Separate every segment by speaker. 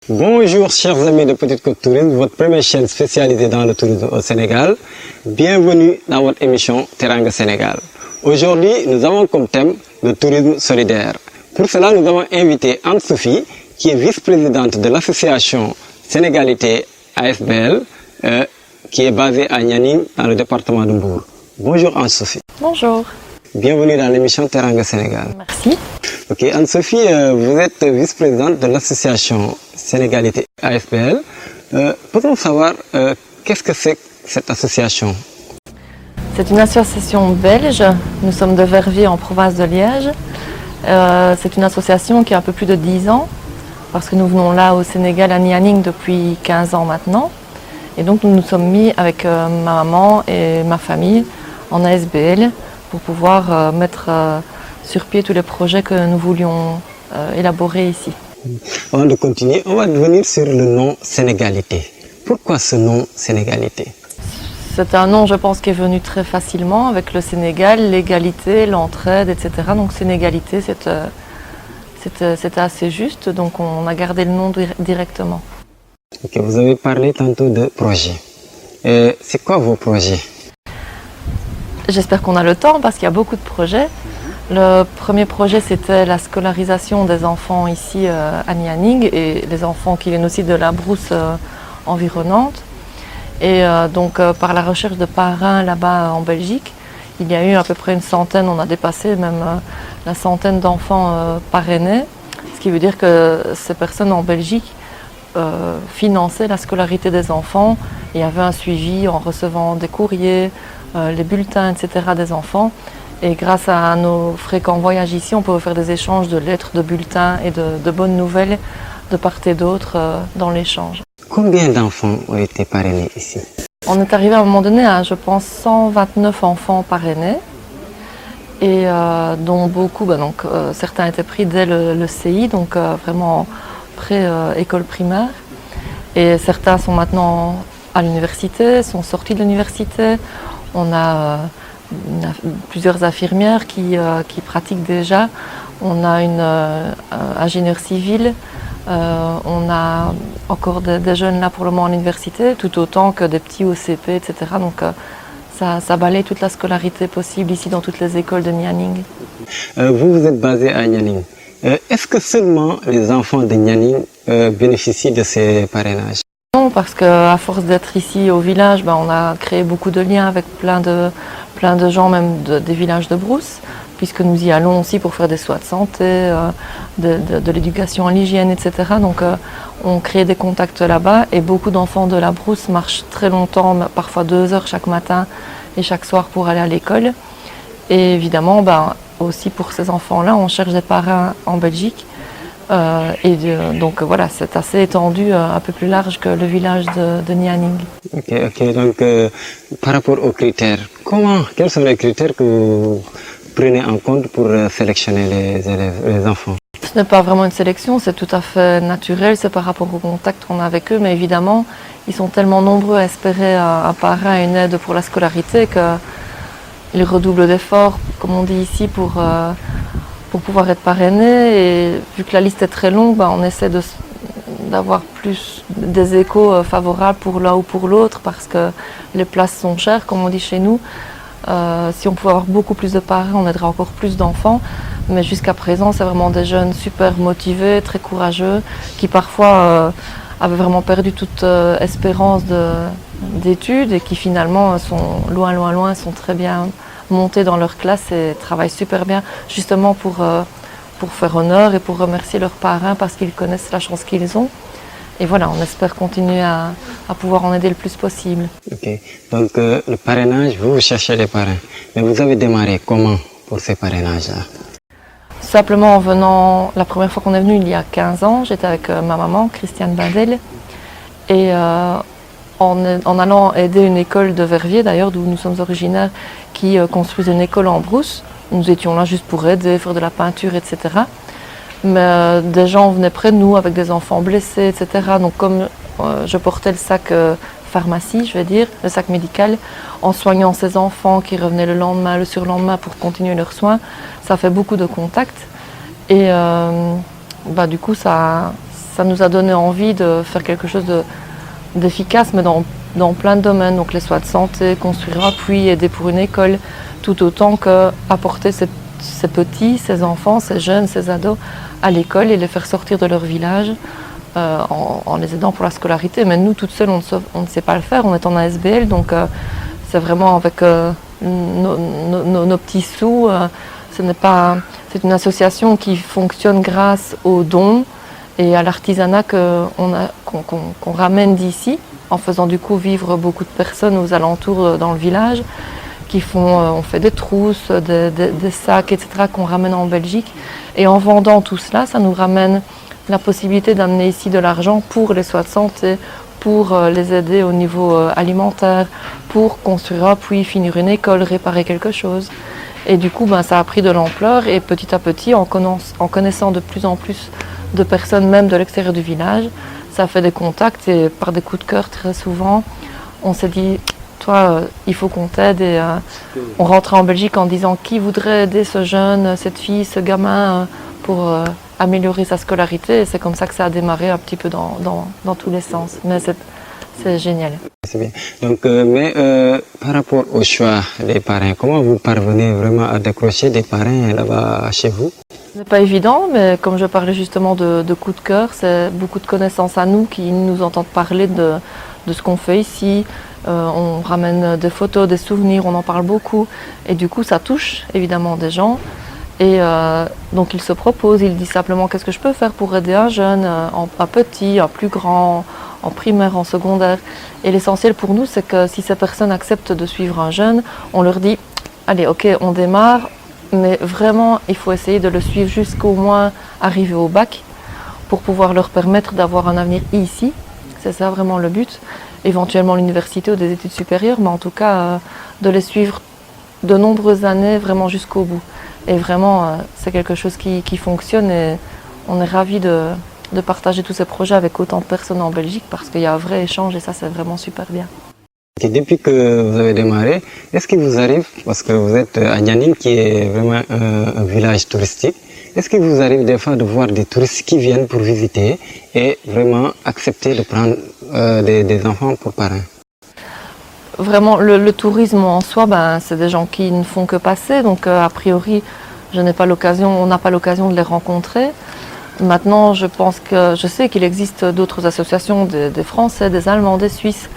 Speaker 1: Bonjour chers amis de Petite Côte Tourisme, votre première chaîne spécialisée dans le tourisme au Sénégal. Bienvenue dans votre émission Teranga Sénégal. Aujourd'hui, nous avons comme thème le tourisme solidaire. Pour cela, nous avons invité Anne-Sophie, qui est vice-présidente de l'association Sénégalité ASBL, qui est basée à Nianing, dans le département de Mbour. Bonjour Anne-Sophie.
Speaker 2: Bonjour.
Speaker 1: Bienvenue dans l'émission Teranga Sénégal.
Speaker 2: Merci.
Speaker 1: Ok, Anne-Sophie, vous êtes vice-présidente de l'association Sénégalité ASBL. Peut-on savoir qu'est-ce que c'est cette association?
Speaker 2: C'est une association belge. Nous sommes de Verviers en province de Liège. C'est une association qui a un peu plus de 10 ans parce que nous venons là au Sénégal à Nianing depuis 15 ans maintenant. Et donc nous nous sommes mis avec ma maman et ma famille en ASBL pour pouvoir mettre sur pied tous les projets que nous voulions élaborer ici.
Speaker 1: Avant de continuer, on va revenir sur le nom Sénégalité. Pourquoi ce nom Sénégalité?
Speaker 2: C'est un nom, je pense, qui est venu très facilement avec le Sénégal, l'égalité, l'entraide, etc. Donc Sénégalité, c'était assez juste, donc on a gardé le nom directement.
Speaker 1: Ok, vous avez parlé tantôt de projets. C'est quoi vos projets?
Speaker 2: J'espère qu'on a le temps parce qu'il y a beaucoup de projets. Le premier projet, c'était la scolarisation des enfants ici à Nianing et les enfants qui viennent aussi de la brousse environnante. Et donc par la recherche de parrains là-bas en Belgique, il y a eu à peu près une centaine, on a dépassé même la centaine d'enfants parrainés, ce qui veut dire que ces personnes en Belgique finançaient la scolarité des enfants. Il y avait un suivi en recevant des courriers, les bulletins, etc. des enfants. Et grâce à nos fréquents voyages ici, on peut faire des échanges de lettres, de bulletins et de bonnes nouvelles de part et d'autre dans l'échange.
Speaker 1: Combien d'enfants ont été parrainés ici?
Speaker 2: On est arrivé à un moment donné à, je pense, 129 enfants parrainés, et dont beaucoup, certains étaient pris dès le CI, donc vraiment pré-école primaire. Et certains sont maintenant à l'université, sont sortis de l'université. On a plusieurs infirmières qui pratiquent déjà. On a une ingénieure civile. On a encore des jeunes là pour le moment à l'université, tout autant que des petits au CP, etc. Donc ça balaye toute la scolarité possible ici dans toutes les écoles de Nianing.
Speaker 1: Vous êtes basé à Nianing. Est-ce que seulement les enfants de Nianing bénéficient de ces parrainages?
Speaker 2: Non, parce qu'à force d'être ici au village, on a créé beaucoup de liens avec plein de gens, même des villages de brousse, puisque nous y allons aussi pour faire des soins de santé, de l'éducation à l'hygiène, etc. Donc on crée des contacts là-bas et beaucoup d'enfants de la brousse marchent très longtemps, parfois 2 heures chaque matin et chaque soir pour aller à l'école. Et évidemment, aussi pour ces enfants-là, on cherche des parrains en Belgique. Donc voilà, c'est assez étendu, un peu plus large que le village de Nianing.
Speaker 1: Ok, donc par rapport aux critères, quels sont les critères que vous prenez en compte pour sélectionner les élèves, les enfants?
Speaker 2: Ce n'est pas vraiment une sélection, c'est tout à fait naturel, c'est par rapport au contact qu'on a avec eux, mais évidemment, ils sont tellement nombreux à espérer un parrain, une aide pour la scolarité qu'ils redoublent d'efforts, comme on dit ici, pour pouvoir être parrainés. Et vu que la liste est très longue, on essaie d'avoir plus des échos favorables pour l'un ou pour l'autre parce que les places sont chères, comme on dit chez nous. Si on pouvait avoir beaucoup plus de parrains, on aiderait encore plus d'enfants. Mais jusqu'à présent, c'est vraiment des jeunes super motivés, très courageux, qui parfois avaient vraiment perdu toute espérance d'études et qui finalement sont loin, sont très bien montés dans leur classe et travaillent super bien, justement pour faire honneur et pour remercier leurs parrains parce qu'ils connaissent la chance qu'ils ont. Et voilà, on espère continuer à pouvoir en aider le plus possible.
Speaker 1: Ok, donc le parrainage, vous cherchez les parrains. Mais vous avez démarré comment pour ces parrainages-là?
Speaker 2: Simplement en venant, la première fois qu'on est venu il y a 15 ans, j'étais avec ma maman, Christiane Bindel, et en allant aider une école de Verviers, d'ailleurs, d'où nous sommes originaires, qui construisent une école en brousse. Nous étions là juste pour aider, faire de la peinture, etc. Mais des gens venaient près de nous avec des enfants blessés, etc. Donc comme je portais le sac pharmacie, je vais dire, le sac médical, en soignant ces enfants qui revenaient le lendemain, le surlendemain pour continuer leurs soins, ça fait beaucoup de contacts. Et du coup, ça ça nous a donné envie de faire quelque chose d'efficace, mais dans plein de domaines. Donc les soins de santé, construire un puits, aider pour une école, tout autant qu'apporter ces petits, ces enfants, ces jeunes, ces ados à l'école et les faire sortir de leur village en les aidant pour la scolarité. Mais nous, toutes seules, on ne sait pas le faire. On est en ASBL, donc c'est vraiment avec nos petits sous. C'est une association qui fonctionne grâce aux dons et à l'artisanat qu'on ramène d'ici, en faisant du coup vivre beaucoup de personnes aux alentours dans le village. On fait des trousses, des sacs, etc. qu'on ramène en Belgique. Et en vendant tout cela, ça nous ramène la possibilité d'amener ici de l'argent pour les soins de santé, pour les aider au niveau alimentaire, pour construire un puits, finir une école, réparer quelque chose. Et du coup, ça a pris de l'ampleur et petit à petit, en connaissant de plus en plus de personnes, même de l'extérieur du village, ça a fait des contacts et par des coups de cœur très souvent, on s'est dit toi, il faut qu'on t'aide. Et on rentrait en Belgique en disant qui voudrait aider ce jeune, cette fille, ce gamin pour améliorer sa scolarité. Et c'est comme ça que ça a démarré un petit peu dans tous les sens. Mais c'est génial.
Speaker 1: C'est bien. Donc, par rapport au choix des parrains, comment vous parvenez vraiment à décrocher des parrains là-bas chez vous?
Speaker 2: Ce n'est pas évident, mais comme je parlais justement de coup de cœur, c'est beaucoup de connaissances à nous qui nous entendent parler de ce qu'on fait ici. On ramène des photos, des souvenirs, on en parle beaucoup. Et du coup, ça touche évidemment des gens. Et donc, ils se proposent, ils disent simplement qu'est-ce que je peux faire pour aider un jeune, un petit, un plus grand, en primaire, en secondaire. Et l'essentiel pour nous, c'est que si ces personnes acceptent de suivre un jeune, on leur dit, allez, ok, on démarre, mais vraiment, il faut essayer de le suivre jusqu'au moins arriver au bac pour pouvoir leur permettre d'avoir un avenir ici. C'est ça vraiment le but. Éventuellement l'université ou des études supérieures, mais en tout cas, de les suivre de nombreuses années, vraiment jusqu'au bout. Et vraiment, c'est quelque chose qui fonctionne et on est ravis de partager tous ces projets avec autant de personnes en Belgique parce qu'il y a un vrai échange et ça, c'est vraiment super bien.
Speaker 1: Et depuis que vous avez démarré, est-ce qu'il vous arrive, parce que vous êtes à Nianing qui est vraiment un village touristique, est-ce qu'il vous arrive des fois de voir des touristes qui viennent pour visiter et vraiment accepter de prendre des enfants pour parrains?
Speaker 2: Vraiment, le tourisme en soi, c'est des gens qui ne font que passer, donc a priori, on n'a pas l'occasion de les rencontrer. Maintenant, je sais qu'il existe d'autres associations, des Français, des Allemands, des Suisses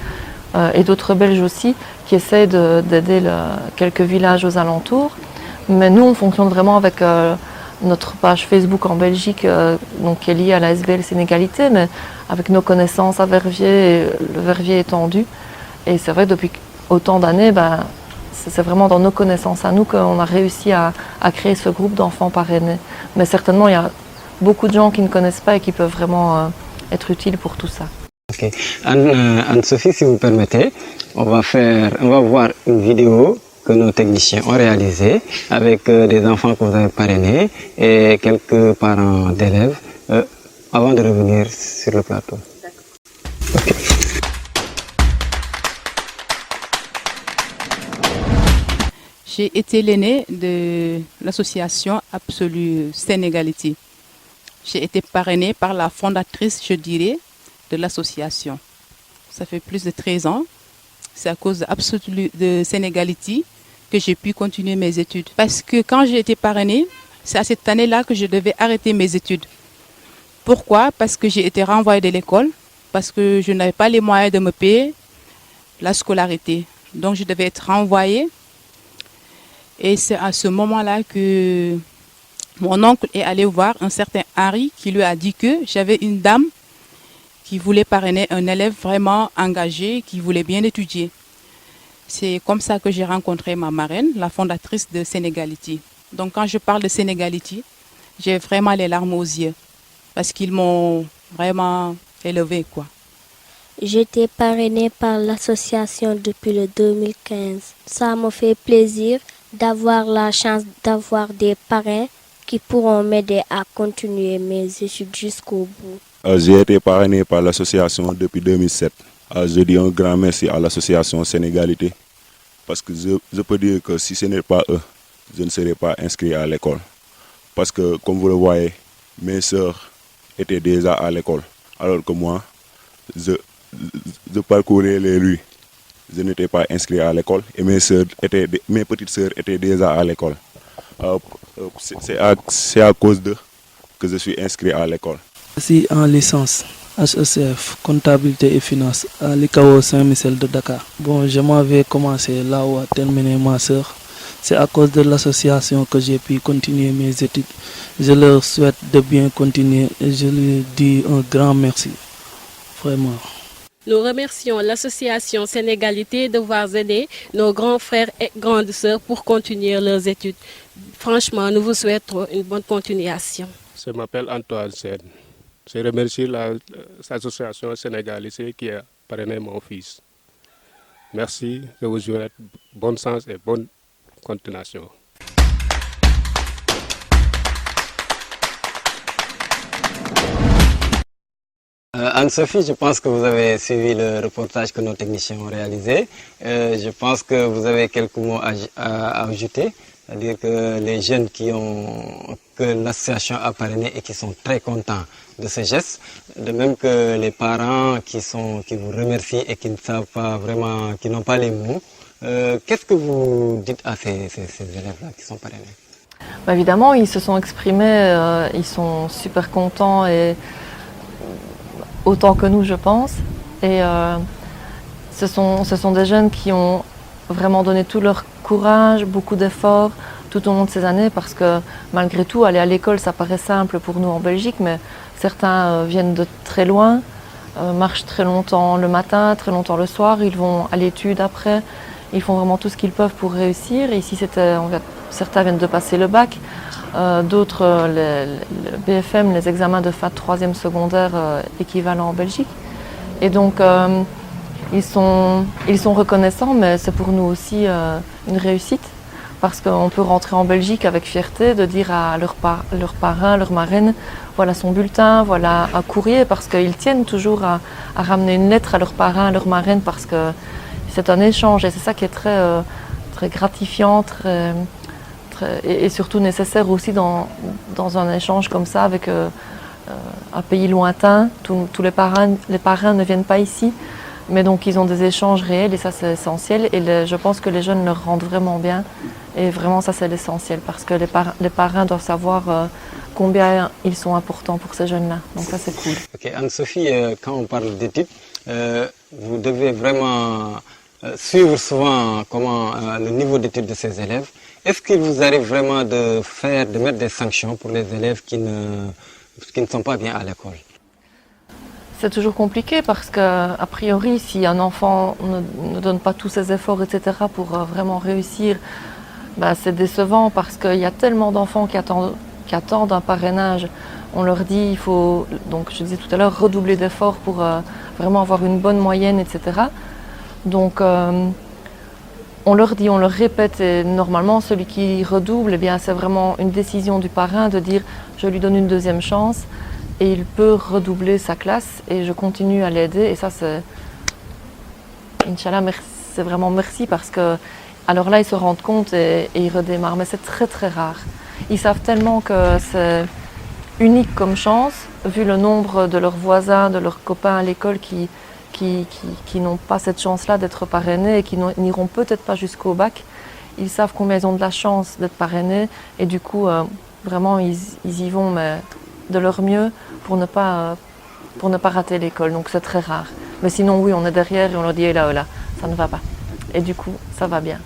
Speaker 2: et d'autres Belges aussi, qui essayent d'aider quelques villages aux alentours. Mais nous, on fonctionne vraiment avec notre page Facebook en Belgique, donc qui est liée à la ASBL Sénégalité, mais avec nos connaissances à Verviers, et le Verviers étendu. Et c'est vrai que depuis autant d'années, c'est vraiment dans nos connaissances à nous qu'on a réussi à créer ce groupe d'enfants parrainés. Mais certainement, il y a beaucoup de gens qui ne connaissent pas et qui peuvent vraiment être utiles pour tout ça.
Speaker 1: Ok. Anne-Sophie, si vous permettez, on va voir une vidéo que nos techniciens ont réalisée avec des enfants que vous avez parrainés et quelques parents d'élèves avant de revenir sur le plateau. Okay.
Speaker 3: J'ai été l'aînée de l'association Absolue Sénégalité. J'ai été parrainée par la fondatrice, je dirais, de l'association. Ça fait plus de 13 ans. C'est à cause d'Absolue de Sénégalité que j'ai pu continuer mes études. Parce que quand j'ai été parrainée, c'est à cette année-là que je devais arrêter mes études. Pourquoi? Parce que j'ai été renvoyée de l'école, parce que je n'avais pas les moyens de me payer la scolarité. Donc je devais être renvoyée. Et c'est à ce moment-là que mon oncle est allé voir un certain Harry qui lui a dit que j'avais une dame qui voulait parrainer un élève vraiment engagé, qui voulait bien étudier. C'est comme ça que j'ai rencontré ma marraine, la fondatrice de Sénégalité. Donc quand je parle de Sénégalité, j'ai vraiment les larmes aux yeux parce qu'ils m'ont vraiment élevée, quoi.
Speaker 4: J'étais parrainée par l'association depuis le 2015. Ça me fait plaisir d'avoir la chance d'avoir des parrains qui pourront m'aider à continuer mes études jusqu'au bout.
Speaker 5: J'ai été parrainé par l'association depuis 2007. Je dis un grand merci à l'association Sénégalité parce que je peux dire que si ce n'est pas eux, je ne serais pas inscrit à l'école. Parce que comme vous le voyez, mes sœurs étaient déjà à l'école. Alors que moi, je parcourais les rues. Je n'étais pas inscrit à l'école et mes petites sœurs étaient déjà à l'école. C'est à cause d'eux que je suis inscrit à l'école.
Speaker 6: Je suis en licence HECF, comptabilité et finance à l'ICAO Saint-Michel de Dakar. Bon, je m'avais commencé là où a terminé ma sœur. C'est à cause de l'association que j'ai pu continuer mes études. Je leur souhaite de bien continuer et je leur dis un grand merci. Vraiment.
Speaker 7: Nous remercions l'association Sénégalité de voir aider nos grands frères et grandes sœurs pour continuer leurs études. Franchement, nous vous souhaitons une bonne continuation.
Speaker 8: Je m'appelle Antoine Sen. Je remercie l'association Sénégalité qui a parrainé mon fils. Merci, je vous souhaite bon sens et bonne continuation.
Speaker 1: Anne-Sophie, je pense que vous avez suivi le reportage que nos techniciens ont réalisé. Je pense que vous avez quelques mots à ajouter, c'est-à-dire que les jeunes que l'association a parrainé et qui sont très contents de ce geste, de même que les parents qui vous remercient et qui ne savent pas vraiment, qui n'ont pas les mots. Qu'est-ce que vous dites à ces élèves-là qui sont parrainés?
Speaker 2: Évidemment, ils se sont exprimés, ils sont super contents et autant que nous, je pense. Et ce sont des jeunes qui ont vraiment donné tout leur courage, beaucoup d'efforts tout au long de ces années, parce que malgré tout, aller à l'école, ça paraît simple pour nous en Belgique, mais certains viennent de très loin, marchent très longtemps le matin, très longtemps le soir, ils vont à l'étude après, ils font vraiment tout ce qu'ils peuvent pour réussir. Et ici, certains viennent de passer le bac, d'autres le BFM, les examens de fin de 3e secondaire équivalent en Belgique. Et donc, ils sont reconnaissants, mais c'est pour nous aussi une réussite, parce qu'on peut rentrer en Belgique avec fierté, de dire à leur parrain, leur marraine, voilà son bulletin, voilà un courrier, parce qu'ils tiennent toujours à ramener une lettre à leur parrain, à leur marraine, parce que c'est un échange et c'est ça qui est très, très gratifiant et surtout nécessaire aussi dans un échange comme ça avec un pays lointain. Tous les parrains ne viennent pas ici, mais donc ils ont des échanges réels et ça c'est essentiel. Et je pense que les jeunes leur rendent vraiment bien et vraiment ça c'est l'essentiel, parce que les parrains doivent savoir combien ils sont importants pour ces jeunes-là. Donc ça c'est cool.
Speaker 1: Ok, Anne-Sophie, quand on parle d'études, vous devez vraiment suivre souvent le niveau d'études de ces élèves. Est-ce qu'il vous arrive vraiment de mettre des sanctions pour les élèves qui ne sont pas bien à l'école?
Speaker 2: C'est toujours compliqué parce qu'a priori, si un enfant ne donne pas tous ses efforts, etc., pour vraiment réussir, c'est décevant parce qu'il y a tellement d'enfants qui attendent un parrainage. On leur dit il faut, donc je disais tout à l'heure, redoubler d'efforts pour vraiment avoir une bonne moyenne, etc. Donc on leur dit, on leur répète, et normalement celui qui redouble, eh bien, c'est vraiment une décision du parrain de dire je lui donne une deuxième chance et il peut redoubler sa classe et je continue à l'aider. Et ça c'est, Inch'Allah, c'est vraiment merci, parce que alors là ils se rendent compte et ils redémarrent, mais c'est très très rare. Ils savent tellement que c'est unique comme chance, vu le nombre de leurs voisins, de leurs copains à l'école qui n'ont pas cette chance-là d'être parrainés et qui n'iront peut-être pas jusqu'au bac. Ils savent combien ils ont de la chance d'être parrainés et du coup, vraiment, ils y vont mais de leur mieux pour ne pas rater l'école. Donc c'est très rare. Mais sinon, oui, on est derrière et on leur dit là, ça ne va pas. Et du coup, ça va bien.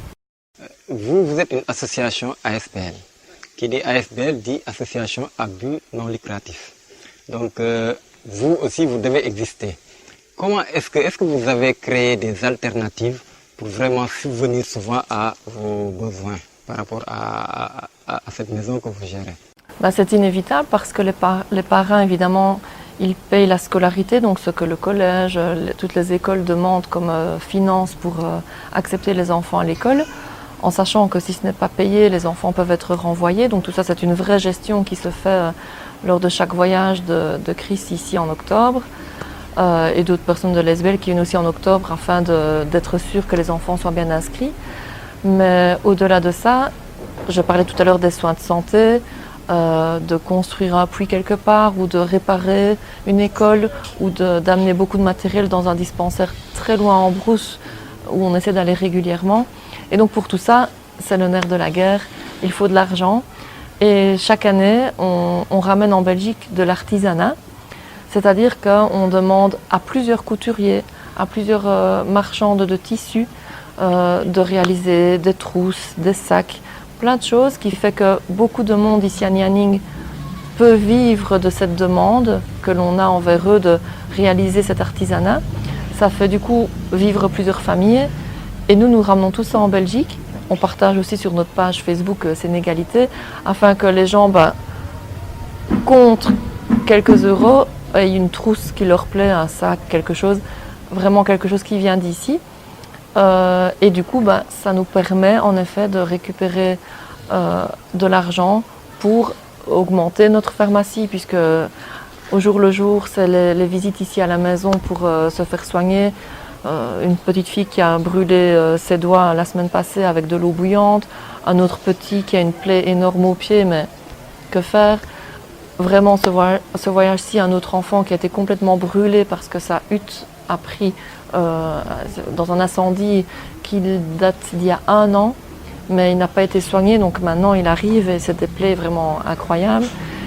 Speaker 1: Vous êtes une association ASBL. Qui dit ASBL dit Association à but non lucratif. Donc, vous aussi, vous devez exister. Comment est-ce que vous avez créé des alternatives pour vraiment subvenir souvent à vos besoins par rapport à cette maison que vous gérez?
Speaker 2: C'est inévitable parce que les parrains, évidemment, ils payent la scolarité, donc ce que le collège, toutes les écoles demandent comme finance pour accepter les enfants à l'école, en sachant que si ce n'est pas payé, les enfants peuvent être renvoyés. Donc tout ça, c'est une vraie gestion qui se fait lors de chaque voyage de Chris ici en octobre. Et d'autres personnes de l'ASBL qui viennent aussi en octobre afin d'être sûr que les enfants soient bien inscrits. Mais au-delà de ça, je parlais tout à l'heure des soins de santé, de construire un puits quelque part ou de réparer une école ou d'amener beaucoup de matériel dans un dispensaire très loin en brousse où on essaie d'aller régulièrement. Et donc pour tout ça, c'est le nerf de la guerre, il faut de l'argent. Et chaque année, on ramène en Belgique de l'artisanat, c'est-à-dire qu'on demande à plusieurs couturiers, à plusieurs marchands de tissus de réaliser des trousses, des sacs, plein de choses qui fait que beaucoup de monde ici à Nianing peut vivre de cette demande que l'on a envers eux de réaliser cet artisanat. Ça fait du coup vivre plusieurs familles et nous ramenons tout ça en Belgique. On partage aussi sur notre page Facebook Sénégalité afin que les gens, contre quelques euros, aient une trousse qui leur plaît, un sac, quelque chose, vraiment quelque chose qui vient d'ici. Et du coup, ça nous permet en effet de récupérer de l'argent pour augmenter notre pharmacie, puisque au jour le jour, c'est les visites ici à la maison pour se faire soigner. Une petite fille qui a brûlé ses doigts la semaine passée avec de l'eau bouillante, un autre petit qui a une plaie énorme au pied, mais que faire? Vraiment, ce voyage-ci, un autre enfant qui a été complètement brûlé parce que sa hutte a pris dans un incendie qui date d'il y a 1 an, mais il n'a pas été soigné, donc maintenant il arrive et c'est des plaies vraiment incroyables.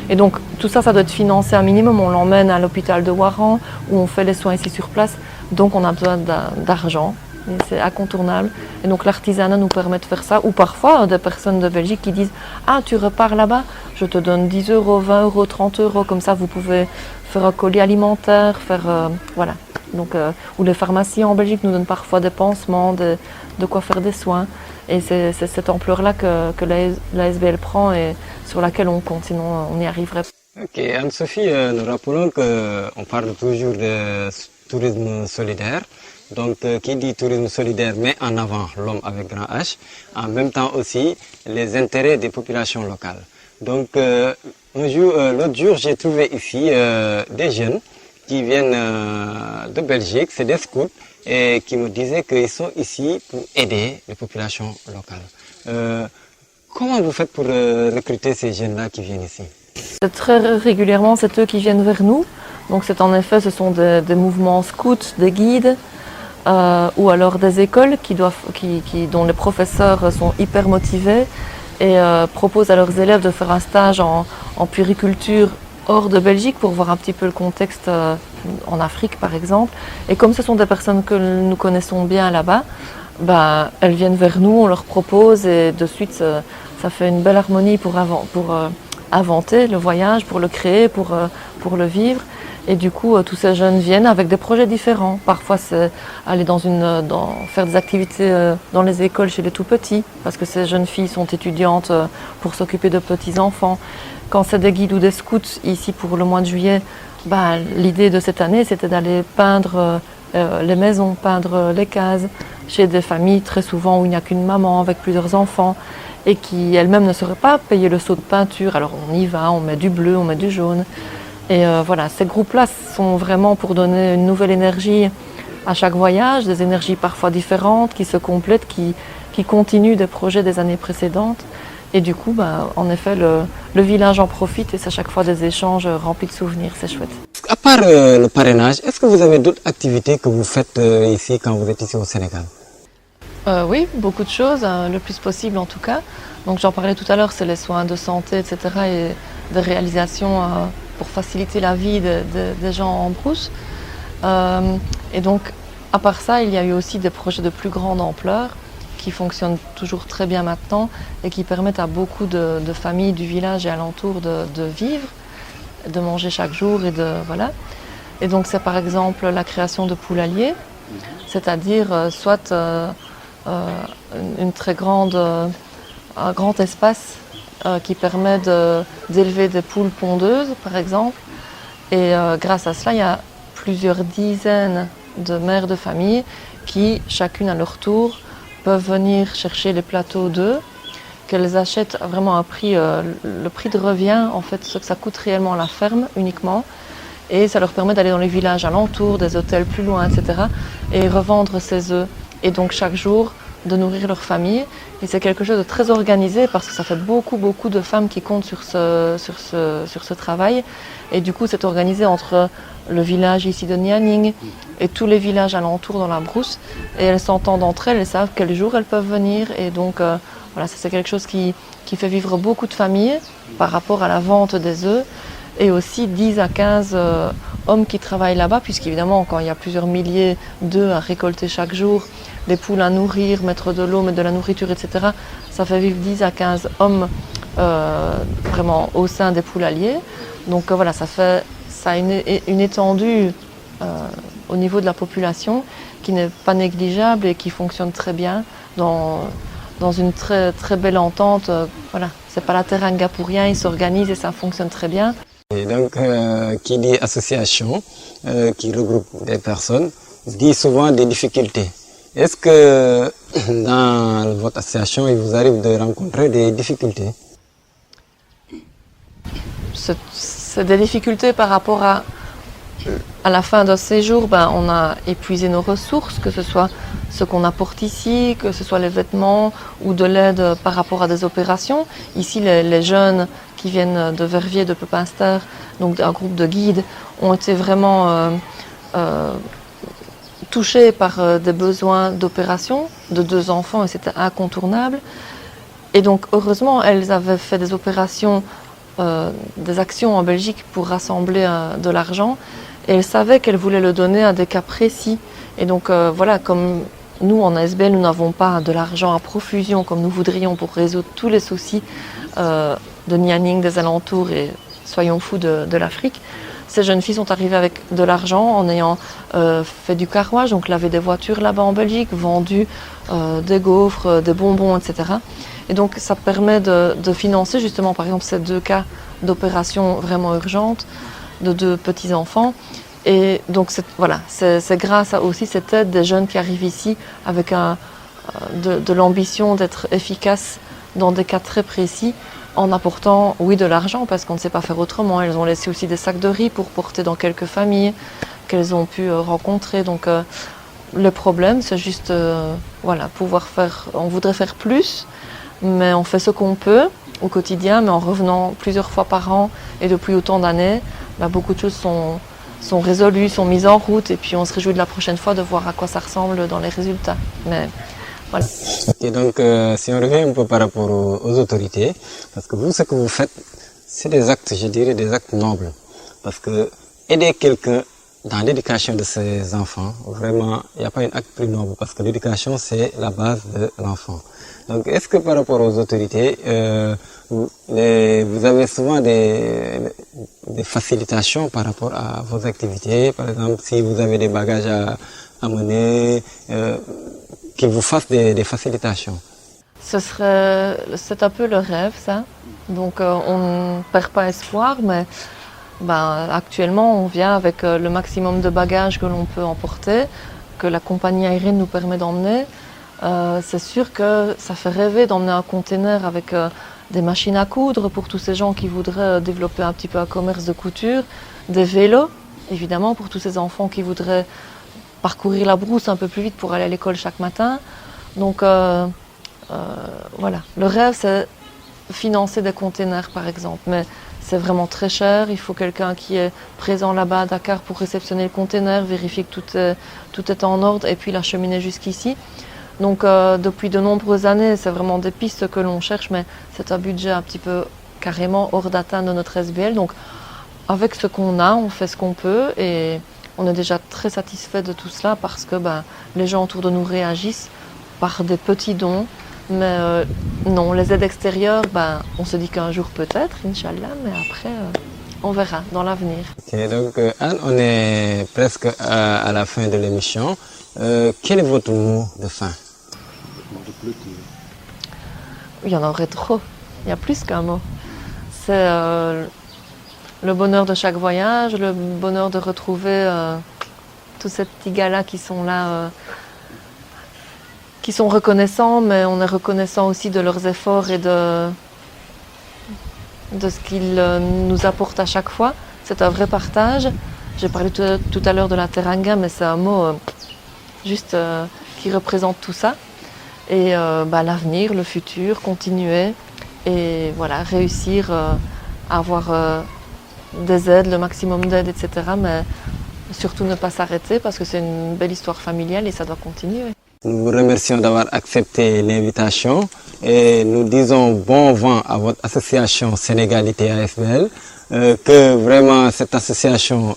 Speaker 2: Et donc tout ça, ça doit être financé un minimum. On l'emmène à l'hôpital de Waran où on fait les soins ici sur place, donc on a besoin d'argent. Et c'est incontournable. Et donc l'artisanat nous permet de faire ça. Ou parfois des personnes de Belgique qui disent « Ah, tu repars là-bas, je te donne 10 euros, 20 euros, 30 euros, comme ça vous pouvez faire un colis alimentaire, faire... voilà. » Donc, ou les pharmacies en Belgique nous donnent parfois des pansements, de quoi faire des soins. Et c'est cette ampleur-là que la SBL prend et sur laquelle on compte, sinon on n'y arriverait pas.
Speaker 1: Ok, Anne-Sophie, nous rappelons qu'on parle toujours de tourisme solidaire. Donc, qui dit tourisme solidaire met en avant l'homme avec grand H, en même temps aussi les intérêts des populations locales. Donc, l'autre jour, j'ai trouvé ici des jeunes qui viennent de Belgique, c'est des scouts, et qui me disaient qu'ils sont ici pour aider les populations locales. Comment vous faites pour recruter ces jeunes-là qui viennent ici?
Speaker 2: Très régulièrement, c'est eux qui viennent vers nous. Donc, c'est en effet, ce sont des mouvements scouts, des guides, ou alors des écoles dont les professeurs sont hyper motivés et proposent à leurs élèves de faire un stage en puériculture hors de Belgique pour voir un petit peu le contexte en Afrique par exemple. Et comme ce sont des personnes que nous connaissons bien là-bas, elles viennent vers nous, on leur propose et de suite ça fait une belle harmonie pour inventer le voyage, pour le créer, pour le vivre. Et du coup, tous ces jeunes viennent avec des projets différents. Parfois, c'est aller faire des activités dans les écoles chez les tout-petits, parce que ces jeunes filles sont étudiantes pour s'occuper de petits-enfants. Quand c'est des guides ou des scouts, ici pour le mois de juillet, l'idée de cette année, c'était d'aller peindre les maisons, peindre les cases, chez des familles très souvent où il n'y a qu'une maman avec plusieurs enfants, et qui elles-mêmes ne sauraient pas payer le seau de peinture. Alors on y va, on met du bleu, on met du jaune. Et voilà, ces groupes-là sont vraiment pour donner une nouvelle énergie à chaque voyage, des énergies parfois différentes, qui se complètent, qui continuent des projets des années précédentes. Et du coup, en effet, le village en profite et c'est à chaque fois des échanges remplis de souvenirs, c'est chouette.
Speaker 1: À part le parrainage, est-ce que vous avez d'autres activités que vous faites ici quand vous êtes ici au Sénégal?
Speaker 2: Oui, beaucoup de choses, le plus possible en tout cas. Donc j'en parlais tout à l'heure, c'est les soins de santé, etc. et des réalisations pour faciliter la vie des gens en brousse. Et donc, à part ça, il y a eu aussi des projets de plus grande ampleur qui fonctionnent toujours très bien maintenant et qui permettent à beaucoup de familles du village et alentour de vivre, de manger chaque jour voilà. Et donc c'est par exemple la création de poulaillers, c'est-à-dire soit un grand espace qui permet d'élever des poules pondeuses, par exemple. Et grâce à cela, il y a plusieurs dizaines de mères de famille qui, chacune à leur tour, peuvent venir chercher les plateaux d'œufs, qu'elles achètent vraiment à un prix, le prix de revient, en fait, ce que ça coûte réellement à la ferme uniquement. Et ça leur permet d'aller dans les villages alentours, des hôtels plus loin, etc. et revendre ces œufs. Et donc chaque jour, de nourrir leur famille. Et c'est quelque chose de très organisé parce que ça fait beaucoup de femmes qui comptent sur ce travail. Et du coup, c'est organisé entre le village ici de Nianing et tous les villages alentours dans la brousse. Et elles s'entendent entre elles, elles savent quel jour elles peuvent venir. Et donc, voilà, ça, c'est quelque chose qui fait vivre beaucoup de familles par rapport à la vente des œufs. Et aussi 10 à 15 hommes qui travaillent là-bas, puisqu'évidemment, quand il y a plusieurs milliers d'œufs à récolter chaque jour, des poules à nourrir, mettre de l'eau, mettre de la nourriture, etc., ça fait vivre 10 à 15 hommes vraiment au sein des poulaillers. Donc voilà, ça a une étendue au niveau de la population qui n'est pas négligeable et qui fonctionne très bien dans une très, très belle entente. Voilà, c'est pas la Teranga pour rien, ils s'organisent et ça fonctionne très bien.
Speaker 1: Et donc, qui dit association, qui regroupe des personnes, dit souvent des difficultés. Est-ce que dans votre association, il vous arrive de rencontrer des difficultés?
Speaker 2: C'est des difficultés par rapport à la fin d'un séjour, on a épuisé nos ressources, que ce soit ce qu'on apporte ici, que ce soit les vêtements ou de l'aide par rapport à des opérations. Ici, les jeunes qui viennent de Verviers, de Pepinster, donc un groupe de guides, ont été vraiment touchés par des besoins d'opération de 2 enfants et c'était incontournable. Et donc, heureusement, elles avaient fait des opérations, des actions en Belgique pour rassembler de l'argent. Et elles savaient qu'elles voulaient le donner à des cas précis. Et donc voilà, comme nous en ASBL, nous n'avons pas de l'argent à profusion comme nous voudrions pour résoudre tous les soucis de Nianing, des alentours et soyons fous de l'Afrique. Ces jeunes filles sont arrivées avec de l'argent en ayant fait du carrouage, donc lavé des voitures là-bas en Belgique, vendu des gaufres, des bonbons, etc. Et donc ça permet de financer justement par exemple ces 2 cas d'opération vraiment urgentes de 2 petits-enfants. Et donc voilà, c'est grâce à aussi cette aide des jeunes qui arrivent ici avec de l'ambition d'être efficaces dans des cas très précis en apportant, oui, de l'argent parce qu'on ne sait pas faire autrement. Elles ont laissé aussi des sacs de riz pour porter dans quelques familles qu'elles ont pu rencontrer. Donc le problème, c'est juste voilà, pouvoir faire, on voudrait faire plus, mais on fait ce qu'on peut au quotidien, mais en revenant plusieurs fois par an et depuis autant d'années, beaucoup de choses sont résolues, sont mises en route et puis on se réjouit de la prochaine fois de voir à quoi ça ressemble dans les résultats. Mais voilà.
Speaker 1: Et donc, si on revient un peu par rapport aux autorités, parce que vous, ce que vous faites, c'est des actes, je dirais, des actes nobles. Parce que aider quelqu'un dans l'éducation de ses enfants, vraiment, il n'y a pas un acte plus noble, parce que l'éducation, c'est la base de l'enfant. Donc, est-ce que par rapport aux autorités, vous avez souvent des facilitations par rapport à vos activités? Par exemple, si vous avez des bagages à mener, qu'ils vous fassent des facilitations?
Speaker 2: C'est un peu le rêve, ça. Donc, on ne perd pas espoir, mais actuellement, on vient avec le maximum de bagages que l'on peut emporter, que la compagnie aérienne nous permet d'emmener. C'est sûr que ça fait rêver d'emmener un container avec des machines à coudre pour tous ces gens qui voudraient développer un petit peu un commerce de couture, des vélos, évidemment, pour tous ces enfants qui voudraient parcourir la brousse un peu plus vite pour aller à l'école chaque matin. Donc voilà, le rêve, c'est financer des containers, par exemple, mais c'est vraiment très cher. Il faut quelqu'un qui est présent là-bas à Dakar pour réceptionner le container, vérifier que tout est en ordre et puis l'acheminer jusqu'ici. Donc depuis de nombreuses années, c'est vraiment des pistes que l'on cherche, mais c'est un budget un petit peu carrément hors d'atteinte de notre SBL. Donc avec ce qu'on a, on fait ce qu'on peut et on est déjà très satisfait de tout cela parce que les gens autour de nous réagissent par des petits dons. Mais non, les aides extérieures, on se dit qu'un jour peut-être, Inch'Allah, mais après, on verra dans l'avenir.
Speaker 1: Okay, donc Anne, on est presque à la fin de l'émission. Quel est votre mot de fin?
Speaker 2: Il y en aurait trop, il y a plus qu'un mot. C'est le bonheur de chaque voyage, le bonheur de retrouver tous ces petits gars-là qui sont là, qui sont reconnaissants, mais on est reconnaissant aussi de leurs efforts et de ce qu'ils nous apportent à chaque fois. C'est un vrai partage. J'ai parlé tout à l'heure de la Teranga, mais c'est un mot juste qui représente tout ça. Et l'avenir, le futur, continuer et voilà, réussir à avoir des aides, le maximum d'aides, etc. Mais surtout ne pas s'arrêter parce que c'est une belle histoire familiale et ça doit continuer.
Speaker 1: Nous vous remercions d'avoir accepté l'invitation et nous disons bon vent à votre association Sénégalité ASBL, que vraiment cette association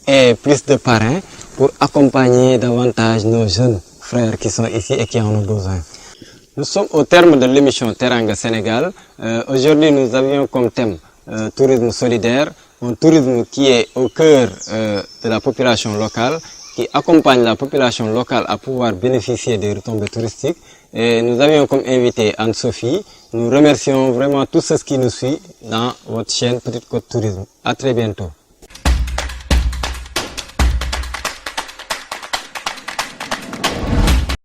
Speaker 1: ait plus de parrains pour accompagner davantage nos jeunes frères qui sont ici et qui en ont besoin. Nous sommes au terme de l'émission Teranga Sénégal. Aujourd'hui, nous avions comme thème tourisme solidaire, un tourisme qui est au cœur de la population locale, qui accompagne la population locale à pouvoir bénéficier des retombées touristiques. Et nous avions comme invité Anne-Sophie. Nous remercions vraiment tous ceux qui nous suivent dans votre chaîne Petite Côte Tourisme. À très bientôt.